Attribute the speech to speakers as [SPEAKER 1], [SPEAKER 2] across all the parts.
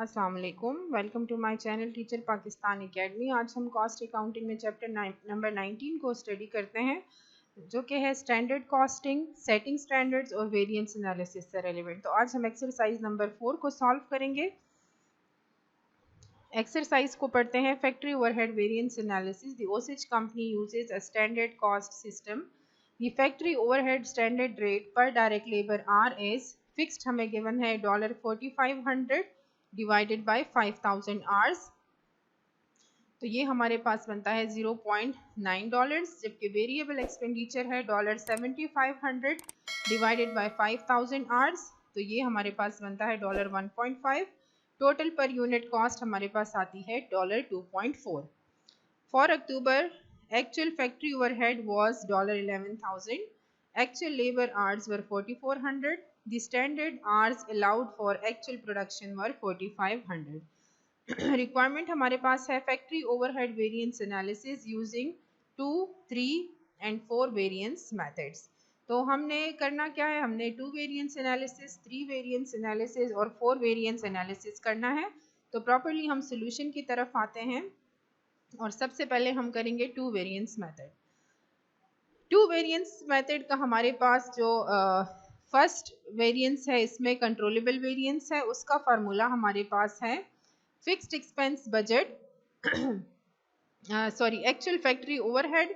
[SPEAKER 1] अस्सलाम वालेकुम, welcome to my channel teacher Pakistan academy. आज हम कॉस्ट अकाउंटिंग में चैप्टर नंबर 19 को स्टडी करते हैं, जो कि है स्टैंडर्ड कॉस्टिंग, सेटिंग स्टैंडर्ड्स और वेरिएंस एनालिसिस से रेलिवेंट। तो आज हम एक्सरसाइज नंबर 4 को सॉल्व करेंगे। एक्सरसाइज को पढ़ते हैं। Factory overhead variance analysis. The Osage company uses a standard cost system. The factory overhead standard rate पर direct labour are as fixed हमें गिवन है $4500 डिवाइडेड बाय 5000 आवर्स। तो ये हमारे पास बनता है $0.9, जबकि वेरिएबल एक्सपेंडिचर है $7500 डिवाइडेड बाय 5000 आवर्स। तो ये हमारे पास बनता है $1.5। टोटल पर यूनिट कॉस्ट हमारे पास आती है $2.4। For October actual factory overhead was $11,000। Actual labor hours were 4400. The standard hours allowed for actual production were 4500. Requirement हमारे पास है factory overhead variance analysis using 2, 3 and 4 variance methods. तो हमने करना क्या है, हमने 2 वेरिएंस एनालिसिस, 3 वेरिएंस एनालिसिस और 4 variance analysis करना है। तो प्रॉपर्ली हम सोल्यूशन की तरफ आते हैं और सबसे पहले हम करेंगे 2 वेरिएंस मेथड। 2 वेरिएंस मेथड का हमारे पास जो फर्स्ट वेरिएंस है, इसमें कंट्रोलेबल वेरिएंस है। उसका फार्मूला हमारे पास है fixed expense budget, sorry actual factory overhead.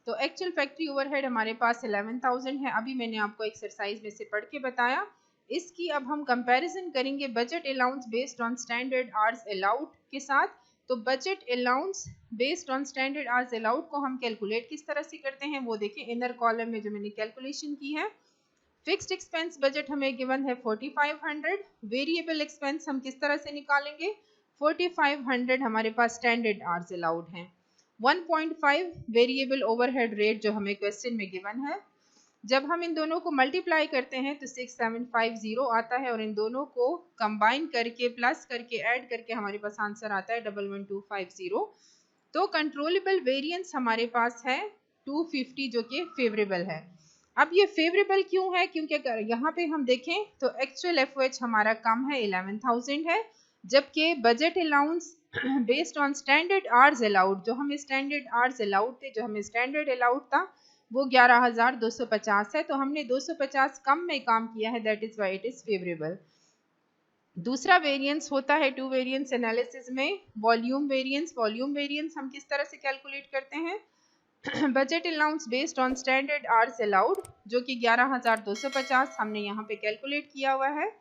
[SPEAKER 1] तो एक्चुअल फैक्ट्री ओवरहेड हमारे पास 11,000 है। अभी मैंने आपको एक्सरसाइज में से पढ़ के बताया। इसकी अब हम कंपैरिजन करेंगे budget allowance based on standard hours allowed के साथ। तो budget allowance based on standard hours allowed को हम कैलकुलेट किस तरह से करते हैं वो देखें। इनर कॉलम में जो मैंने कैलकुलेशन की है, फिक्स्ड एक्सपेंस बजट हमें गिवन है 4500। वेरिएबल एक्सपेंस हम किस तरह से निकालेंगे, 4500 हमारे पास स्टैंडर्ड आवर्स अलाउड हैं। 1.5 वेरिएबल ओवरहेड रेट जो हमें क्वेश्चन में गिवन है। जब हम इन दोनों को मल्टीप्लाई करते हैं तो 6750 आता है और इन दोनों को कंबाइन करके प्लस करके ऐड करके हमारे पास आंसर आता है 11250। तो कंट्रोलेबल वेरिएंस हमारे पास है 250 जो कि फेवरेबल है। अब ये फेवरेबल क्यों है, क्योंकि अगर यहाँ पे हम देखें तो एक्चुअल एफओएच हमारा कम है 11,000 है, जबकि budget allowance based on standard hours allowed, जो हमें स्टैंडर्ड आवर्स अलाउड थे, जो हमें स्टैंडर्ड अलाउड था वो 11,250 है। तो हमने 250 कम में काम किया है, that is why it is favourable. दूसरा वेरिएंस होता है 2 वेरिएंस एनालिसिस में वॉल्यूम वेरिएंस। वॉल्यूम वेरिएंस हम किस तरह से कैलकुलेट करते हैं, budget allowance based on standard hours allowed जो कि 11,250 हमने यहाँ पे कैलकुलेट किया हुआ है।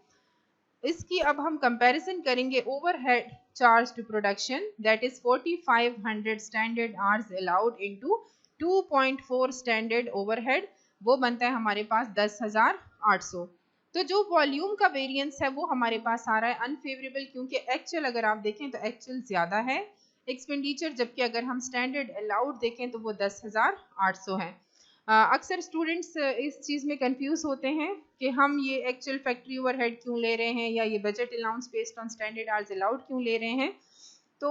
[SPEAKER 1] इसकी अब हम कंपैरिजन करेंगे overhead charge to production, that is 4500 standard hours allowed into 2.4 standard overhead, वो बनता है हमारे पास 10,800। तो जो वॉल्यूम का वेरिएंस है वो हमारे पास आ रहा है अनफेवरेबल, क्योंकि एक्चुअल अगर आप देखें तो एक्चुअल ज़्यादा है एक्सपेंडिचर, जबकि अगर हम स्टैंडर्ड अलाउड देखें तो वो 10,800 है। अक्सर स्टूडेंट्स इस चीज़ में कंफ्यूज होते हैं कि हम ये एक्चुअल फैक्ट्री ओवरहेड क्यों ले रहे हैं या ये budget allowance based on standard hours allowed क्यों ले रहे हैं। तो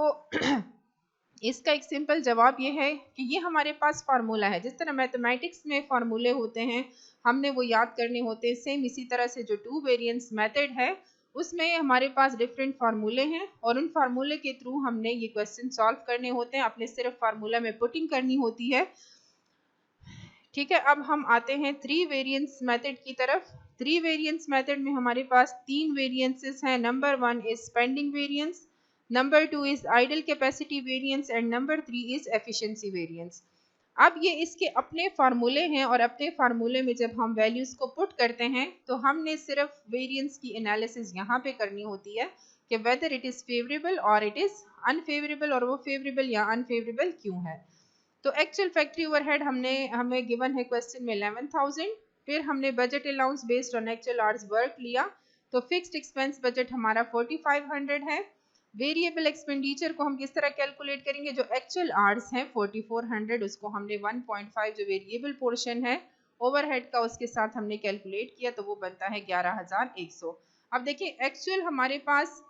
[SPEAKER 1] इसका एक सिंपल जवाब ये है कि ये हमारे पास फार्मूला है। जिस तरह मैथमेटिक्स में फार्मूले होते हैं हमने वो याद करने होते हैं, सेम इसी तरह से जो 2 वेरिएंस मेथड है उसमें हमारे पास डिफरेंट फार्मूले हैं और उन फार्मूले के थ्रू हमने ये क्वेश्चन सॉल्व करने होते हैं। अपने सिर्फ फार्मूला में पुटिंग करनी होती है, ठीक है। अब हम आते हैं 3 वेरिएंस मेथड की तरफ। 3 वेरिएंस मेथड में हमारे पास 3 वेरिएंसेस हैं। Number 1 is spending variance, number 2 is idle capacity variance and number 3 is efficiency variance. अब ये इसके अपने फार्मूले हैं और अपने फार्मूले में जब हम वैल्यूज को पुट करते हैं तो हमने सिर्फ वेरिएंस की एनालिसिस यहाँ पे करनी होती है कि वेदर इट इज फेवरेबल और इट इज अनफेवरेबल, और वो फेवरेबल या अनफेवरेबल क्यों है। तो एक्चुअल फैक्ट्री ओवरहेड हमें गिवन है क्वेश्चन में 11,000। फिर हमने budget allowance based on actual hours work लिया, तो फिक्स्ड एक्सपेंस बजट हमारा 4500 है। वेरिएबल एक्सपेंडिचर को हम किस तरह कैलकुलेट करेंगे, जो एक्चुअल आवर्स हैं 4400 उसको हमने 1.5 जो वेरिएबल पोर्शन है ओवरहेड का उसके साथ हमने कैलकुलेट किया, तो वो बनता है 11,100। अब देखिए एक्चुअल हमारे पास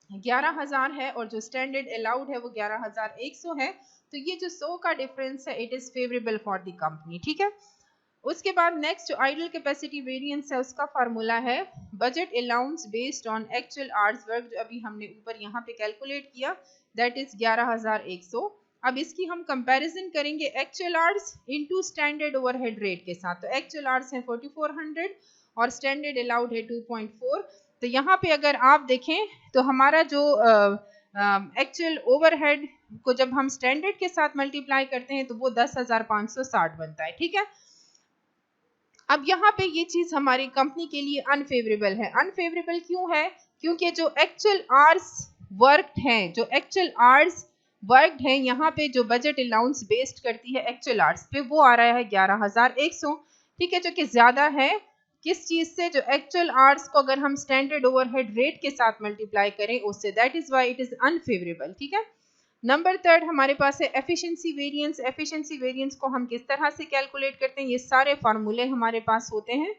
[SPEAKER 1] 11,000 है और जो स्टैंडर्ड अलाउड है वो 11,100 है। तो ये जो 100 का डिफरेंस है it is favourable for the company, ठीक है। उसके बाद नेक्स्ट जो आइडल कैपेसिटी वेरिएंस है उसका फार्मूला है budget allowance based on actual hours work, जो अभी हमने ऊपर यहाँ पे कैलकुलेट किया, दैट इज 11,100। अब इसकी हम कंपैरिजन करेंगे actual hours into standard overhead rate के साथ। तो एक्चुअल आवर्स है 4400 और स्टैंडर्ड अलाउड है 2.4। तो यहाँ पे अगर आप देखें तो हमारा जो एक्चुअल ओवरहेड को जब हम स्टैंडर्ड के साथ मल्टीप्लाई करते हैं तो वो 10,560 बनता है, ठीक है। अब यहाँ पे ये चीज हमारी कंपनी के लिए अनफेवरेबल है। अनफेवरेबल क्यों है? क्योंकि जो एक्चुअल आवर्स वर्कड हैं, जो एक्चुअल आवर्स वर्कड हैं, यहाँ पे जो बजट अलाउंस बेस्ड करती है एक्चुअल आवर्स पे, वो आ रहा है 11,100, ठीक है, जो कि ज्यादा है किस चीज से? जो एक्चुअल आवर्स को अगर हम स्टैंडर्ड ओवरहेड रेट के साथ मल्टीप्लाई करें उससे, that is why it is unfavourable, ठीक है। नंबर थर्ड हमारे पास है एफिशिएंसी वेरिएंस। एफिशिएंसी वेरिएंस को हम किस तरह से कैलकुलेट करते हैं? ये सारे फार्मूले हमारे पास होते हैं।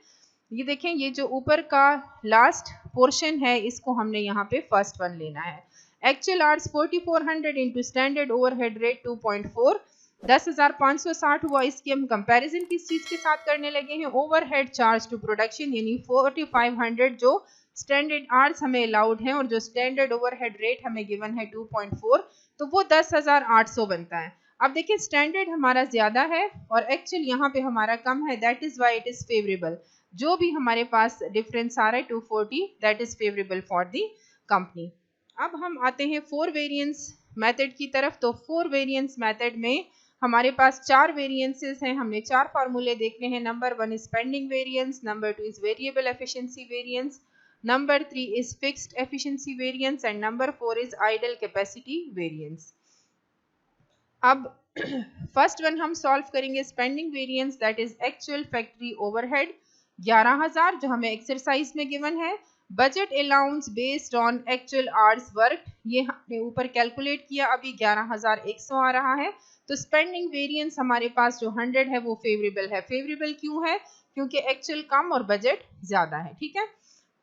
[SPEAKER 1] ये देखें, ये जो ऊपर का लास्ट पोर्शन है इसको हमने यहाँ पे फर्स्ट वन लेना है। Actual hours 4400 into standard overhead rate 2.4, 10,560 हुआ। इसकी हम कंपैरिजन किस चीज के साथ करने लगे हैं? ओवरहेड चार्ज टू प्रोडक्शन, यानी 4500 जो स्टैंडर्ड आवर्स हमें अलाउड हैं और जो स्टैंडर्ड ओवरहेड रेट हमें गिवन है 2.4, तो वो 10,800 बनता है। अब देखिए स्टैंडर्ड हमारा ज्यादा है और एक्चुअल यहाँ पे हमारा कम है, that is why it is favourable. जो भी हमारे पास डिफरेंस आ रहा है 240, that is favourable for the company. अब हम आते हैं 4 वेरिएंस मेथड की तरफ। तो 4 वेरिएंस मेथड में हमारे पास 4 वेरिएंसेस हैं, हमने 4 फार्मूले देखने हैं। Number 1 is spending variance, number 2 is variable efficiency variance, number 3 is fixed efficiency variance and number 4 is idle capacity variance. अब फर्स्ट वन हम सॉल्व करेंगे spending variance, that is actual factory overhead 11,000 जो हमें एक्सरसाइज में given है। Budget allowance based on actual hours work, ये हमने ऊपर कैलकुलेट किया, अभी 11,100 आ रहा है। तो स्पेंडिंग वेरिएंस हमारे पास जो 100 है वो फेवरेबल है। फेवरेबल क्यों है? क्योंकि एक्चुअल कम और बजट ज्यादा है, ठीक है।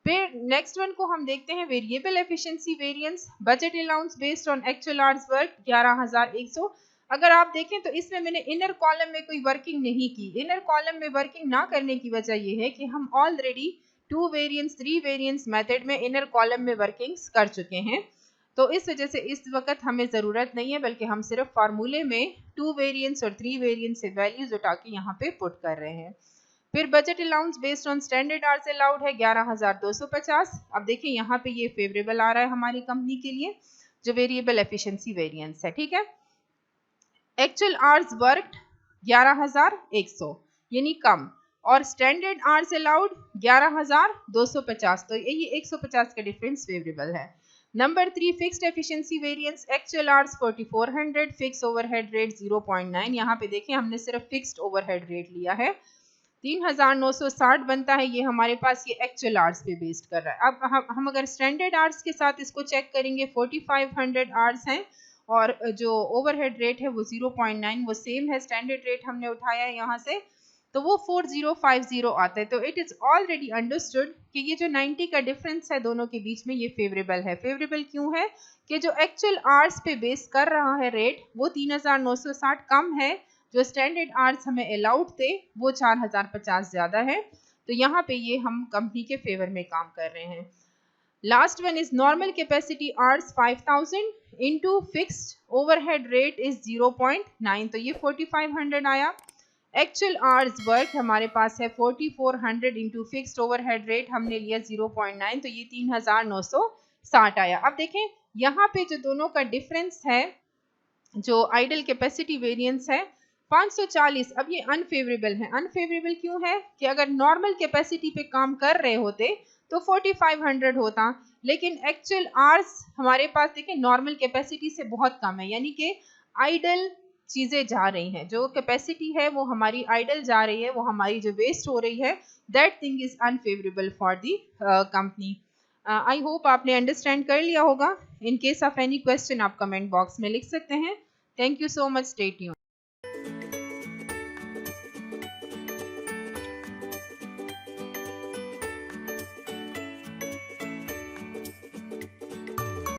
[SPEAKER 1] फिर नेक्स्ट वन को हम देखते हैं variable efficiency variance, budget allowance based on actual hours work 11,100। अगर आप देखें तो इसमें मैंने इनर कॉलम में कोई वर्किंग नहीं की। इनर कॉलम में वर्किंग ना करने की वजह यह है कि हम ऑलरेडी 2 वेरिएंस 3 वेरिएंस मेथड में इनर कॉलम में वर्किंग्स कर चुके हैं, तो इस वजह से इस वक्त हमें ज़रूरत नहीं है, बल्कि हम सिर्फ फार्मूले में 2 वेरिएंस और 3 वेरिएंस से वैल्यूज उठा के यहाँ पे पुट कर रहे हैं। फिर budget allowance based on standard hours allowed है 11,250। अब देखिए यहाँ पे ये फेवरेबल आ रहा है हमारी कंपनी के लिए, जो वेरिएबल एफिशिएंसी वेरिएंस है, ठीक है। एक्चुअल आवर्स वर्कड 11,100 यानी कम, और स्टैंडर्ड आवर्स अलाउड 11,250, तो ये 150 का डिफरेंस फेवरेबल है। Number 3 fixed efficiency variance, actual hours 4400, fix overhead rate 0.9। यहाँ पे देखें हमने सिर्फ फिक्स्ड ओवरहेड रेट लिया है, 3,960 बनता है। ये हमारे पास ये एक्चुअल आवर्स पे बेस्ड कर रहा है। अब हम अगर स्टैंडर्ड आवर्स के साथ इसको चेक करेंगे, 4500 आवर्स हैं और जो ओवरहेड रेट है वो 0.9, वो सेम है, स्टैंडर्ड रेट हमने उठाया है यहाँ से, तो वो 4050 आता है। तो इट इज ऑलरेडी अंडरस्टूड कि ये जो 90 का डिफरेंस है दोनों के बीच में, ये फेवरेबल है। फेवरेबल क्यों है? कि जो एक्चुअल आवर्स पे बेस कर रहा है रेट वो 3,960 कम है, जो स्टैंडर्ड आवर्स हमें अलाउड थे वो 4,050 ज्यादा है। तो यहाँ पे ये हम कंपनी के फेवर में काम कर रहे हैं। Last one is normal capacity hours 5,000 into fixed overhead rate is 0.9, तो ये 4,500 आया। एक्चुअल आवर्स वर्क हमारे पास है 4,400 इंटू फिक्स्ड ओवरहेड रेट हमने लिया 0.9, तो ये 3,960 आया। अब देखें यहाँ पे जो दोनों का डिफरेंस है, जो आइडल कैपेसिटी वेरिएंस है 540, अब ये अनफेवरेबल है। अनफेवरेबल क्यों है? कि अगर नॉर्मल कैपेसिटी पे काम कर रहे होते तो 4,500 होता, लेकिन एक्चुअल आवर्स हमारे पास देखें नॉर्मल कैपेसिटी से बहुत कम है, यानी कि आइडल चीजें जा रही हैं, जो कैपेसिटी है वो हमारी आइडल जा रही है, वो हमारी जो वेस्ट हो रही है, that thing is unfavourable for the company. I hope आपने अंडरस्टैंड कर लिया होगा। In case of any question आप कमेंट बॉक्स में लिख सकते हैं। Thank you so much, stay tuned.